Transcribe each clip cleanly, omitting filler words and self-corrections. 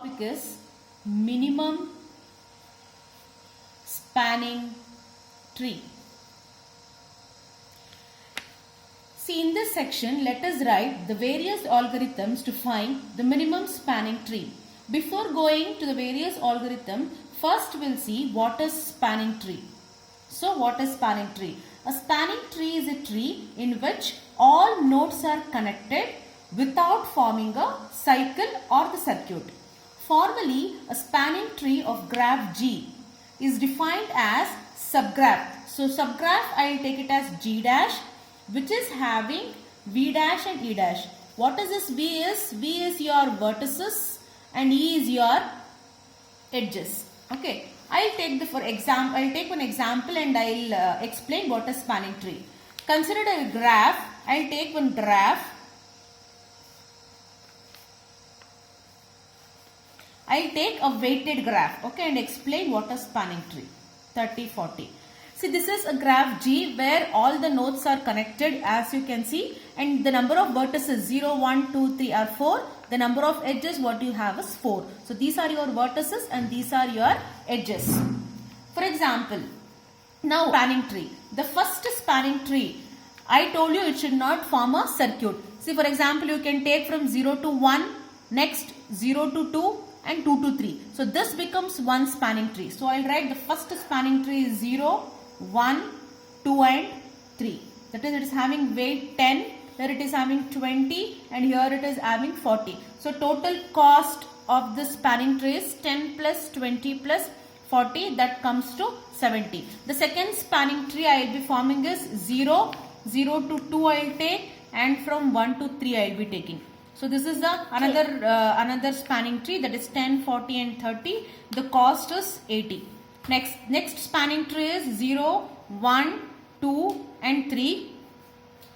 topic is minimum spanning tree. See, in this section, let us write the various algorithms to find the minimum spanning tree. Before going to the various algorithms, first we'll see what is spanning tree. So, what is spanning tree? A spanning tree is a tree in which all nodes are connected without forming a cycle or the circuit. Formally, a spanning tree of graph G is defined as subgraph. So, subgraph I will take it as G dash, which is having V dash and E dash. What is this V is? V is your vertices and E is your edges. Okay. I'll take one example and I'll explain what is spanning tree. Consider a graph. I'll take one graph. I'll take a weighted graph, okay, and explain what is spanning tree. 30, 40. See, this is a graph G where all the nodes are connected, as you can see, and the number of vertices 0, 1, 2, 3 are 4. The number of edges what you have is 4. So these are your vertices and these are your edges. For example, now spanning tree. The first spanning tree, I told you it should not form a circuit. See, for example, you can take from 0 to 1, next 0 to 2 and 2 to 3. So this becomes one spanning tree. So I'll write the first spanning tree is 0, 1, 2 and 3. That is, it is having weight 10. Here it is having 20 and here it is having 40. So total cost of this spanning tree is 10 plus 20 plus 40, that comes to 70. The second spanning tree I will be forming is 0, 0 to 2 I will take and from 1 to 3 I will be taking. So this is the another spanning tree, that is 10, 40 and 30. The cost is 80. Next spanning tree is 0, 1, 2 and 3.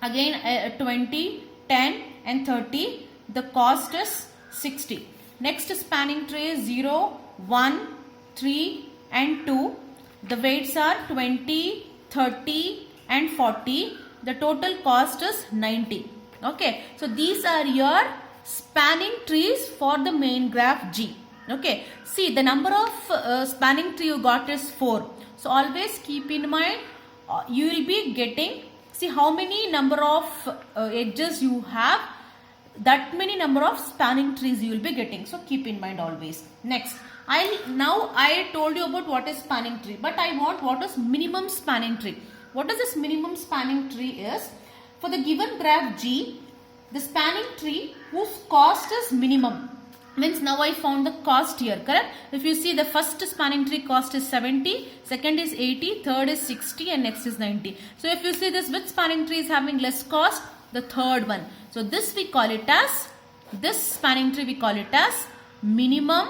Again 20, 10 and 30. The cost is 60. Next spanning tree is 0, 1, 3 and 2. The weights are 20, 30 and 40. The total cost is 90. Okay. So these are your spanning trees for the main graph G. Okay. See, the number of spanning tree you got is 4. So always keep in mind you will be getting, see how many number of edges you have, that many number of spanning trees you will be getting. So keep in mind always. Next, I told you about what is spanning tree, but I want what is minimum spanning tree. What is this minimum spanning tree is? For the given graph G, the spanning tree whose cost is minimum. Means now I found the cost here, correct? If you see, the first spanning tree cost is 70, second is 80, third is 60 and next is 90. So if you see this, which spanning tree is having less cost? The third one. So this we call it as, this spanning tree we call it as minimum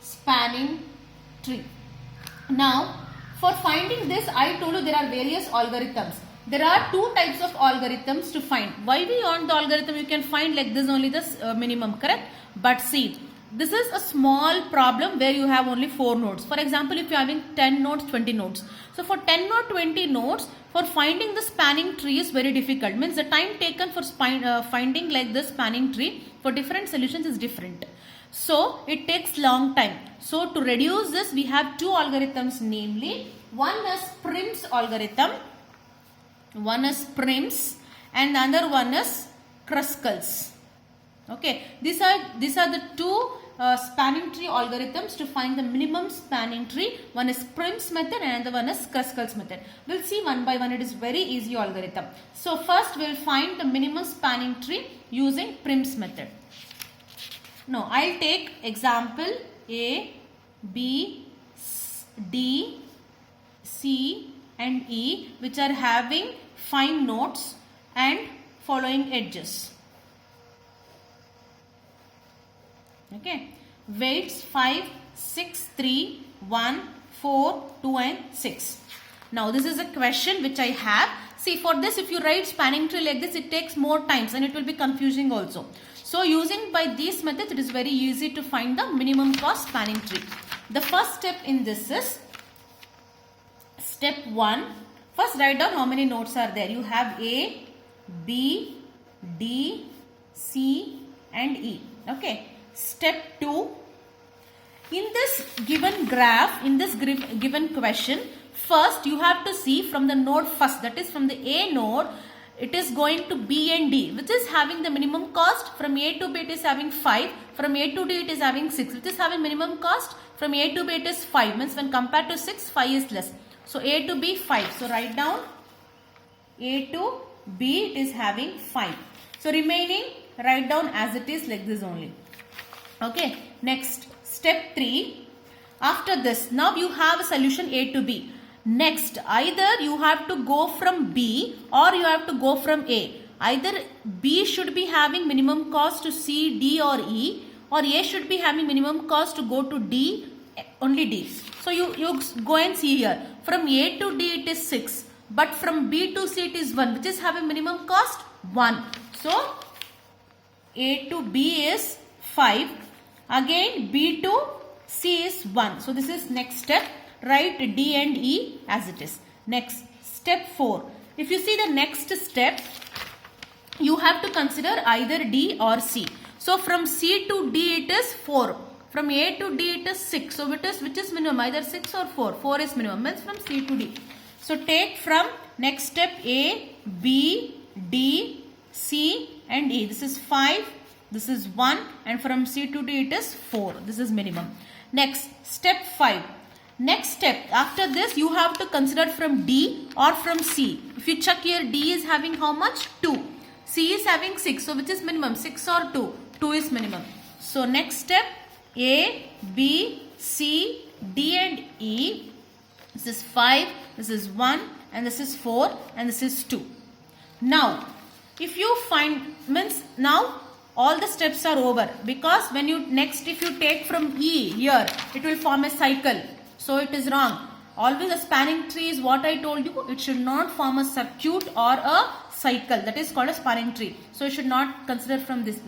spanning tree. Now for finding this, I told you there are various algorithms. There are two types of algorithms to find. Why we want the algorithm? You can find like this only this minimum, correct? But see, this is a small problem where you have only 4 nodes. For example, if you are having 10 nodes, 20 nodes. So for 10 or 20 nodes, for finding the spanning tree is very difficult. Means the time taken for finding like this spanning tree for different solutions is different. So it takes long time. So to reduce this, we have two algorithms, namely one is Prim's algorithm. One is Prim's and the other one is Kruskal's. Okay, these are the two spanning tree algorithms to find the minimum spanning tree. One is Prim's method and another one is Kruskal's method. We'll see one by one. It is very easy algorithm. So first we'll find the minimum spanning tree using Prim's method. Now I'll take example A, B, D, C and E, which are having 5 nodes and following edges. Okay, weights 5, 6, 3, 1, 4, 2 and 6. Now this is a question which I have. See, for this if you write spanning tree like this, it takes more times and it will be confusing also. So using by these methods, it is very easy to find the minimum cost spanning tree. The first step in this is step 1. First write down how many nodes are there. You have A, B, D, C and E. Okay. Step 2, In this given graph, in this given question, first you have to see from the node first, that is from the A node, it is going to B and D, which is having the minimum cost. From A to B it is having 5, from A to D it is having 6, which is having minimum cost. From A to B it is 5, means when compared to 6, 5 is less. So A to B 5, so write down A to B it is having 5. So remaining write down as it is like this only. Okay, next step 3. After this, now you have a solution A to B. Next, either you have to go from B or you have to go from A. Either B should be having minimum cost to C, D or E, or A should be having minimum cost to go to D, only D. So you go and see here. From A to D it is 6, but from B to C it is 1, which is having minimum cost 1. So A to B is 5. Again B to C is 1. So this is next step. Write D and E as it is. Next, step 4. If you see the next step, you have to consider either D or C. So from C to D it is 4. From A to D it is 6. So which is minimum? Either 6 or 4. 4 is minimum. Means from C to D. So take from next step A, B, D, C and E. This is 5. This is 1. And from C to D it is 4. This is minimum. Next, step 5. Next step, after this you have to consider from D or from C. If you check here, D is having how much? 2. C is having 6. So which is minimum? 6 or 2? 2 is minimum. So next step, A, B, C, D and E. This is 5, this is 1 and this is 4 and this is 2. Now, if you find, means now all the steps are over, because when you next if you take from E here, it will form a cycle. So it is wrong. Always a spanning tree is what I told you. It should not form a circuit or a cycle. That is called a spanning tree. So you should not consider from this.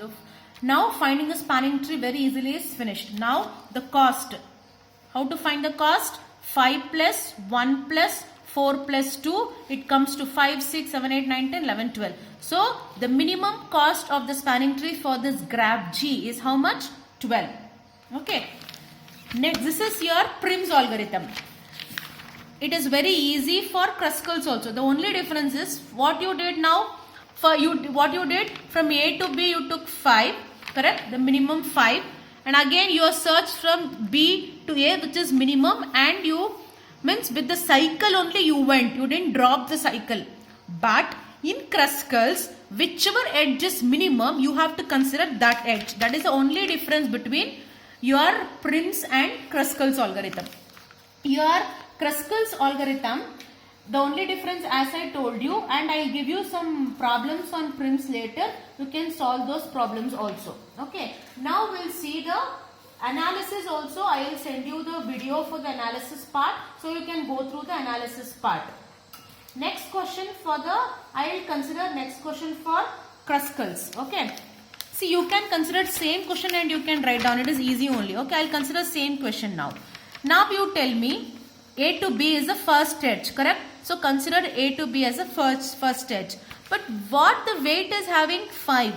Now finding the spanning tree very easily is finished. Now the cost. How to find the cost? 5 plus 1 plus 4 plus 2. It comes to 5, 6, 7, 8, 9, 10, 11, 12. So the minimum cost of the spanning tree for this graph G is how much? 12. Okay. Next, this is your Prim's algorithm. It is very easy for Kruskal's also. The only difference is what you did now. What you did from A to B, you took 5, correct? The minimum 5, and again you searched from B to A, which is minimum, and you means with the cycle only you went. You didn't drop the cycle. But in Kruskal's, whichever edge is minimum, you have to consider that edge. That is the only difference between your Prim's and Kruskal's algorithm. Your Kruskal's algorithm, the only difference, as I told you, and I will give you some problems on Prim's later, you can solve those problems also. Okay. Now we will see the analysis also. I will send you the video for the analysis part, so you can go through the analysis part. Next question I will consider next question for Kruskal's. Okay. See, you can consider same question and you can write down. It is easy only. Okay, I will consider same question now. Now you tell me A to B is the first edge, correct? So consider A to B as a first edge. But what the weight is having? 5.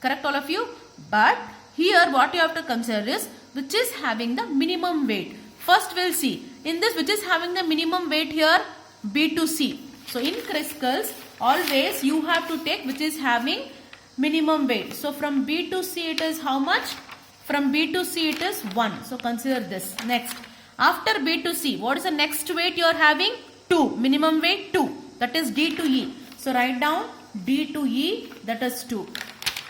Correct all of you? But here what you have to consider is which is having the minimum weight. First we'll see. In this, which is having the minimum weight here? B to C. So in Kruskal's, always you have to take which is having minimum weight. So from B to C it is how much? From B to C it is 1. So consider this. Next, after B to C, what is the next weight you are having? 2. Minimum weight 2. That is D to E. So write down D to E, that is 2.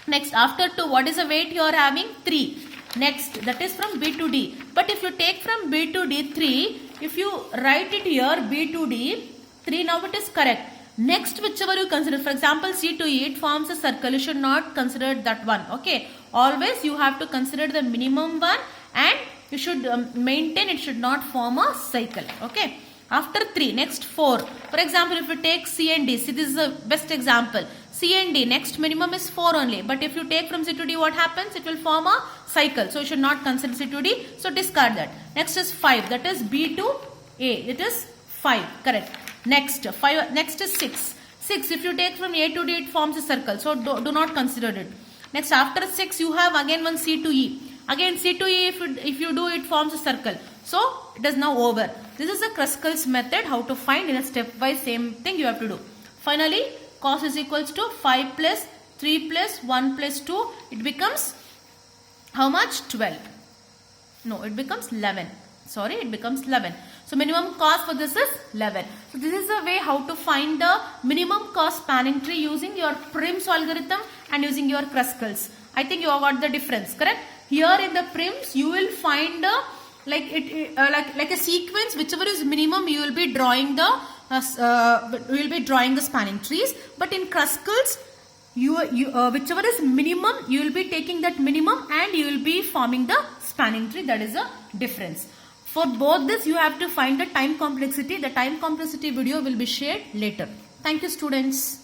Next, after 2, what is the weight you are having? 3. Next, that is from B to D. But if you take from B to D 3, if you write it here B to D 3, now it is correct. Next, whichever you consider, for example, C to E, it forms a circle. You should not consider that one. Okay. Always you have to consider the minimum one, and you should maintain it should not form a cycle. Okay. After 3, next 4. For example, if you take C and D, see, this is the best example. C and D, next minimum is 4 only. But if you take from C to D, what happens? It will form a cycle. So you should not consider C to D. So discard that. Next is 5. That is B to A. It is 5. Correct. Next, 5. Next is 6. 6. If you take from A to D, it forms a circle. So do not consider it. Next, after 6, you have again one C to E. Again C to E, if you do, it forms a circle. So it is now over. This is the Kruskal's method, how to find in a stepwise, same thing you have to do. Finally, cos is equals to 5 plus 3 plus 1 plus 2. It becomes how much? 12. No, it becomes 11. Sorry, it becomes 11. So minimum cost for this is 11. So this is the way how to find the minimum cost spanning tree using your Prim's algorithm and using your Kruskal's. I think you have got the difference, correct? Here in the Prim's, you will find like a sequence, whichever is minimum, you will be drawing the spanning trees. But in Kruskal's, whichever is minimum, you will be taking that minimum and you will be forming the spanning tree. That is the difference. For both this, you have to find the time complexity. The time complexity video will be shared later. Thank you, students.